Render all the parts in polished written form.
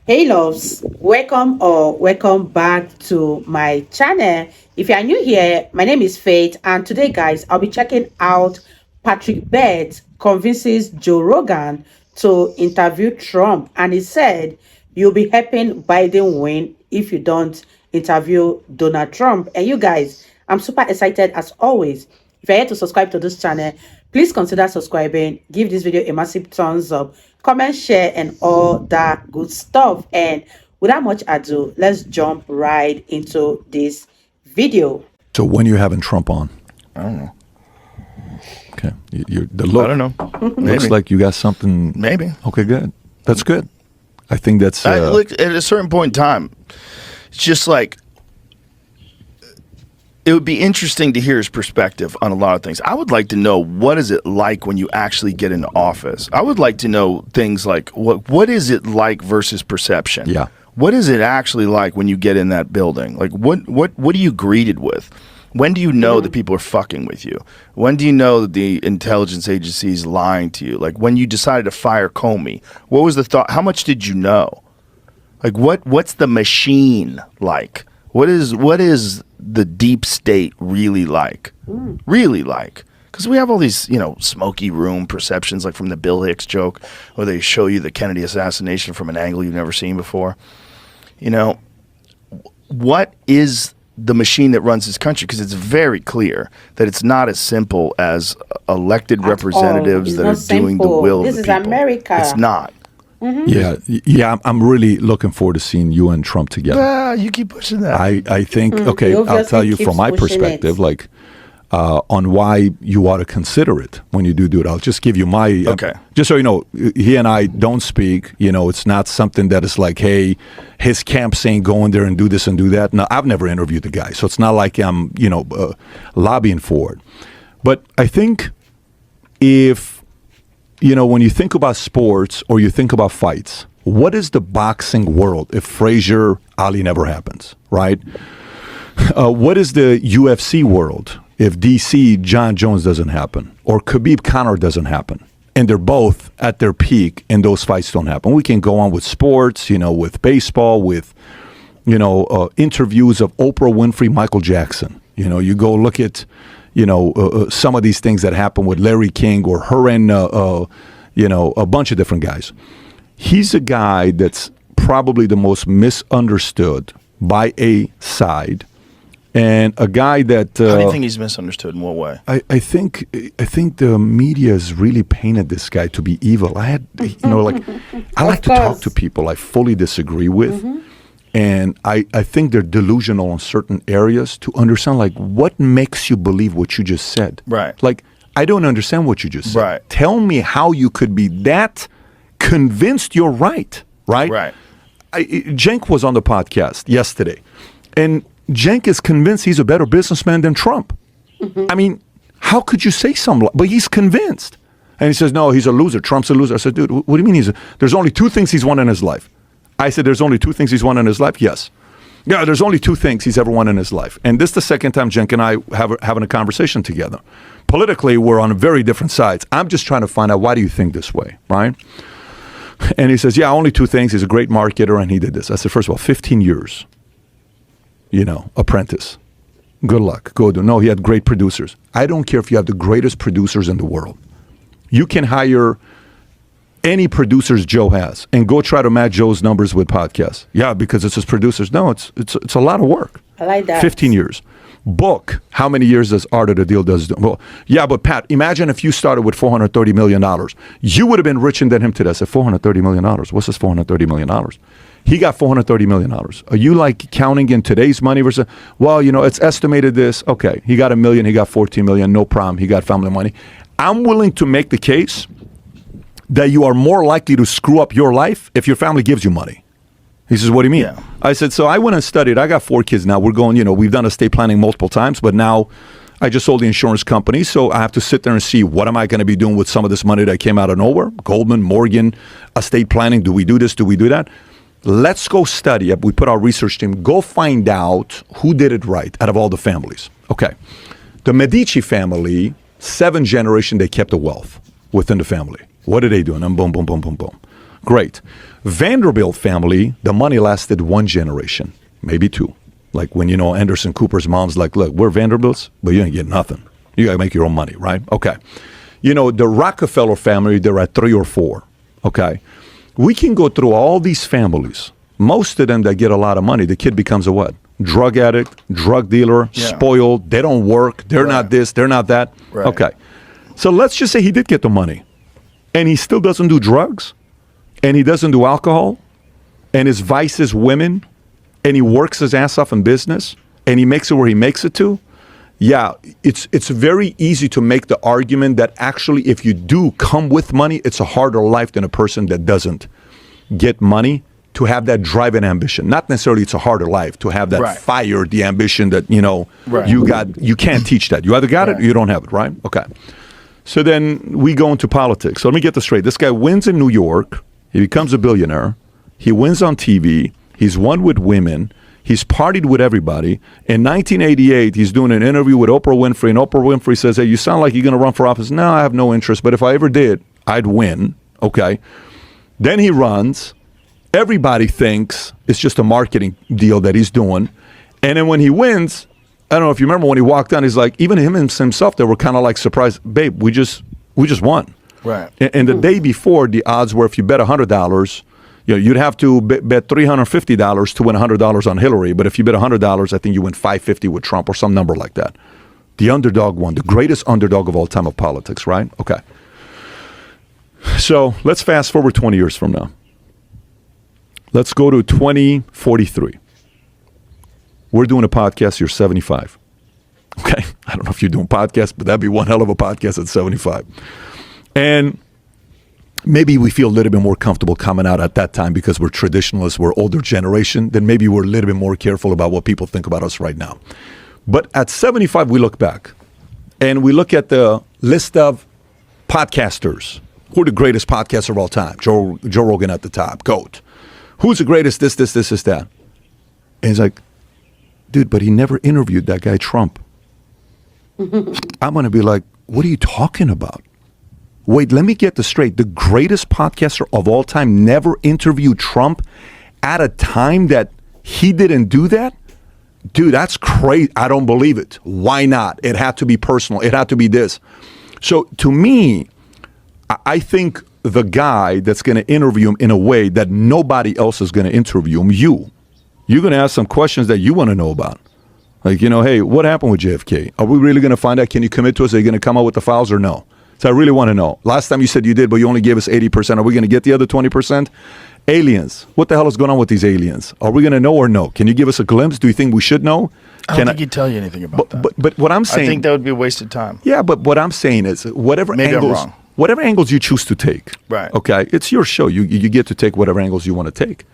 Hey loves, welcome back to my channel. If you are new here, my name is Faith, and today guys, I'll be checking out Patrick Bett convinces Joe Rogan to interview Trump, and he said you'll be helping Biden win if you don't interview Donald Trump. And you guys, I'm super excited as always. If you're here to subscribe to this channel, please consider subscribing, give this video a massive thumbs up, comment, share, and all that good stuff. And without much ado, let's jump right into this video. So when you having Trump on? I don't know. Okay, the look. I don't know. Looks Maybe. like you got something. Maybe. Okay, good. That's good. I think that's. Look, at a certain point in time, it's just like it would be interesting to hear his perspective on a lot of things. I would like to know, what is it like when you actually get into office? I would like to know things like what is it like versus perception? Yeah. What is it actually like when you get in that building? Like what are you greeted with? When do you know that people are fucking with you? When do you know that the intelligence agency is lying to you? Like when you decided to fire Comey, what was the thought? How much did you know? Like what's the machine like? What is the deep state really like? Really like? Because we have all these, smoky room perceptions, like from the Bill Hicks joke, where they show you the Kennedy assassination from an angle you've never seen before. What is the machine that runs this country? Because it's very clear that it's not as simple as elected representatives that are doing the will of the people. This is America. It's not. Yeah. I'm really looking forward to seeing you and Trump together. You keep pushing that. I think. Okay, He I'll tell obviously you from keeps my pushing perspective, it. like on why you ought to consider it when you do it. I'll just give you my. Okay. Just so you know, he and I don't speak. It's not something that is like, hey, his camp saying go in there and do this and do that. No, I've never interviewed the guy, so it's not like I'm, lobbying for it. But I think if, when you think about sports or you think about fights, what is the boxing world if Frazier Ali never happens, right? What is the UFC world if DC John Jones doesn't happen or Khabib Conor doesn't happen? And they're both at their peak and those fights don't happen. We can go on with sports, with baseball, with, interviews of Oprah Winfrey, Michael Jackson. You go look at, some of these things that happen with Larry King or her and, a bunch of different guys. He's a guy that's probably the most misunderstood by a side. And a guy that How do you think he's misunderstood? In what way? I think the media has really painted this guy to be evil. I like to talk to people I fully disagree with, and I think they're delusional in certain areas to understand like what makes you believe what you just said. Right. Like I don't understand what you just said. Right. Tell me how you could be that convinced you're right. Right. Right. Cenk was on the podcast yesterday, and Cenk is convinced he's a better businessman than Trump. I mean, how could you say something? But he's convinced. And he says, no, he's a loser. Trump's a loser. I said, dude, what do you mean there's only two things he's won in his life? I said, there's only two things he's won in his life? Yes. Yeah, there's only two things he's ever won in his life. And this is the second time Cenk and I having a conversation together. Politically, we're on very different sides. I'm just trying to find out, why do you think this way, right? And he says, yeah, only two things. He's a great marketer, and he did this. I said, first of all, 15 years. Apprentice. Good luck. Go do. No, he had great producers. I don't care if you have the greatest producers in the world. You can hire any producers Joe has and go try to match Joe's numbers with podcasts. Yeah, because it's his producers. No, it's a lot of work. I like that. 15 years. Book. How many years does Art of the Deal does? Well, yeah, but Pat, imagine if you started with $430 million. You would have been richer than him today. I said, $430 million. What's this $430 million? He got $430 million. Are you like counting in today's money versus, well, it's estimated this. Okay, he got $1 million, he got $14 million, no problem. He got family money. I'm willing to make the case that you are more likely to screw up your life if your family gives you money. He says, what do you mean? Yeah. I said, so I went and studied. I got 4 kids now. We're going, we've done estate planning multiple times, but now I just sold the insurance company, so I have to sit there and see what am I going to be doing with some of this money that came out of nowhere. Goldman, Morgan, estate planning. Do we do this? Do we do that? Let's go study. We put our research team, go find out who did it right out of all the families. Okay. The Medici family, 7 generations, they kept the wealth within the family. What are they doing? And boom, boom, boom, boom, boom. Great. Vanderbilt family, the money lasted one generation, maybe two. Like when, Anderson Cooper's mom's like, look, we're Vanderbilts, but you ain't get nothing. You got to make your own money, right? Okay. The Rockefeller family, they're at 3 or 4. Okay. We can go through all these families. Most of them that get a lot of money, the kid becomes a what? Drug addict, drug dealer, spoiled. They don't work. They're not this. They're not that. Right. Okay. So let's just say he did get the money and he still doesn't do drugs and he doesn't do alcohol and his vice is women and he works his ass off in business and he makes it where he makes it to. Yeah, it's very easy to make the argument that actually if you do come with money, it's a harder life than a person that doesn't get money, to have that drive and ambition. Not necessarily it's a harder life to have that fire, the ambition that, you got. You can't teach that. You either got it or you don't have it, right? Okay. So then we go into politics. So let me get this straight. This guy wins in New York. He becomes a billionaire. He wins on TV. He's won with women. He's partied with everybody. In 1988, he's doing an interview with Oprah Winfrey, and Oprah Winfrey says, hey, you sound like you're going to run for office. No, I have no interest, but if I ever did, I'd win. Okay. Then he runs. Everybody thinks it's just a marketing deal that he's doing. And then when he wins, I don't know if you remember when he walked down, he's like, even him himself, they were kind of like surprised, babe, we just won. Right. And the day before, the odds were if you bet $100, you'd have to bet $350 to win $100 on Hillary. But if you bet $100, I think you win $550 with Trump or some number like that. The underdog won, the greatest underdog of all time of politics, right? Okay. So let's fast forward 20 years from now. Let's go to 2043. We're doing a podcast, you're 75. Okay? I don't know if you're doing podcasts, but that'd be one hell of a podcast at 75. And maybe we feel a little bit more comfortable coming out at that time because we're traditionalists, we're older generation, then maybe we're a little bit more careful about what people think about us right now. But at 75, we look back and we look at the list of podcasters. Who are the greatest podcasters of all time? Joe Rogan at the top, GOAT. Who's the greatest this, that? And he's like, dude, but he never interviewed that guy Trump. I'm going to be like, what are you talking about? Wait, let me get this straight. The greatest podcaster of all time never interviewed Trump at a time that he didn't do that? Dude, that's crazy. I don't believe it. Why not? It had to be personal. It had to be this. So to me, I think the guy that's going to interview him in a way that nobody else is going to interview him, you're going to ask some questions that you want to know about. Like, hey, what happened with JFK? Are we really going to find out? Can you commit to us? Are you going to come out with the files or no? So I really want to know. Last time you said you did, but you only gave us 80%. Are we going to get the other 20%? Aliens. What the hell is going on with these aliens? Are we going to know or no? Can you give us a glimpse? Do you think we should know? I don't think he'd tell you anything about that. But what I'm saying... I think that would be a waste of time. Yeah, but what I'm saying is whatever Maybe angles... I'm wrong. Whatever angles you choose to take. Right. Okay? It's your show. You get to take whatever angles you want to take.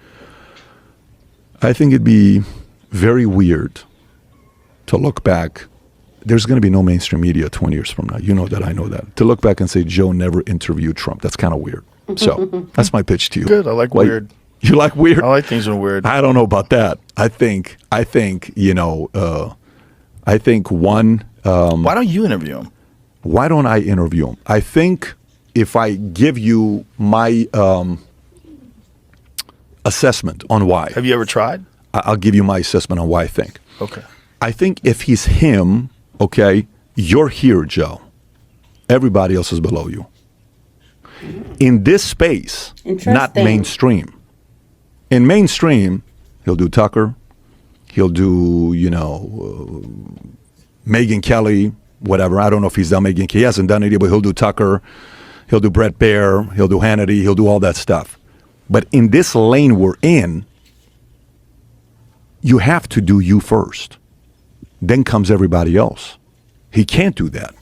I think it'd be very weird to look back. There's going to be no mainstream media 20 years from now. You know that. I know that. To look back and say Joe never interviewed Trump. That's kind of weird. So that's my pitch to you. Good. I like weird. You like weird? I like things that are weird. I don't know about that. I think one... Why don't you interview him? Why don't I interview him? I think if I give you my assessment on why. Have you ever tried? I'll give you my assessment on why I think. Okay. I think if he's him, okay, you're here, Joe. Everybody else is below you. In this space, not mainstream. In mainstream, he'll do Tucker. He'll do, Megyn Kelly, whatever. I don't know if he's done Megyn Kelly. He hasn't done it, but he'll do Tucker. He'll do Brett Baer. He'll do Hannity. He'll do all that stuff. But in this lane we're in, you have to do you first. Then comes everybody else. He can't do that.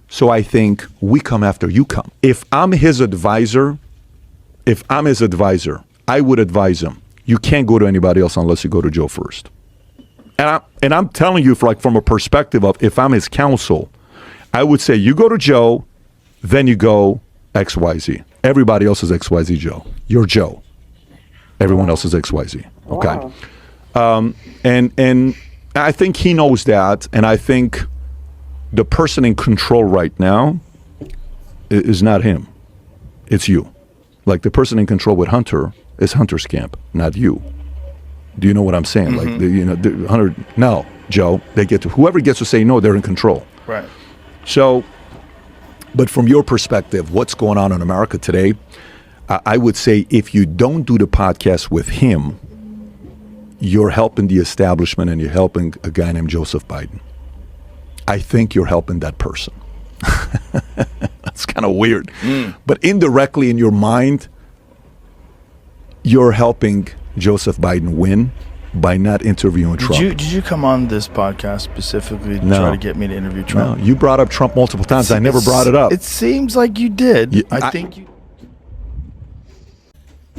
So I think we come after you come. If I'm his advisor, I would advise him, you can't go to anybody else unless you go to Joe first. And I'm telling you from a perspective of if I'm his counsel, I would say you go to Joe, then you go XYZ. Everybody else is XYZ Joe. You're Joe. Everyone else is XYZ. Okay. Wow. And I think he knows that, and I think the person in control right now is not him. It's you. Like the person in control with Hunter is Hunter's camp, not you. Do you know what I'm saying? Like Hunter, no, Joe. They get to whoever gets to say no, they're in control. Right. So, but from your perspective, what's going on in America today? I would say if you don't do the podcast with him, you're helping the establishment and you're helping a guy named Joseph Biden. I think you're helping that person. That's kind of weird. But indirectly in your mind, you're helping Joseph Biden win by not interviewing Trump. Did you come on this podcast specifically to try to get me to interview Trump? No, you brought up Trump multiple times. I never brought it up. It seems like you did. I think you...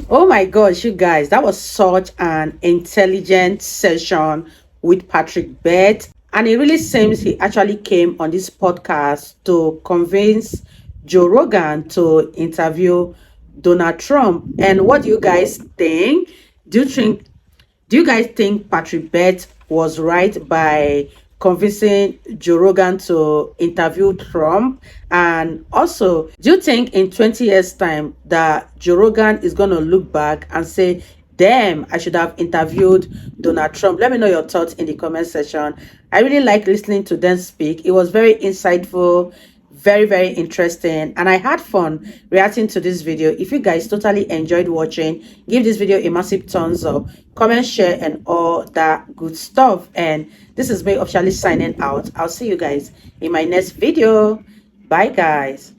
Oh my gosh, you guys, that was such an intelligent session with Patrick Bett. And it really seems he actually came on this podcast to convince Joe Rogan to interview Donald Trump. And what do you guys think? Do you guys think Patrick Bett was right by convincing Joe Rogan to interview Trump? And also, do you think in 20 years' time that Joe Rogan is going to look back and say, damn, I should have interviewed Donald Trump? Let me know your thoughts in the comment section. I really like listening to them speak. It was very insightful, very, very interesting, and I had fun reacting to this video. If you guys totally enjoyed watching, give this video a massive thumbs up, comment, share, and all that good stuff. And this is me officially signing out. I'll see you guys in my next video. Bye guys.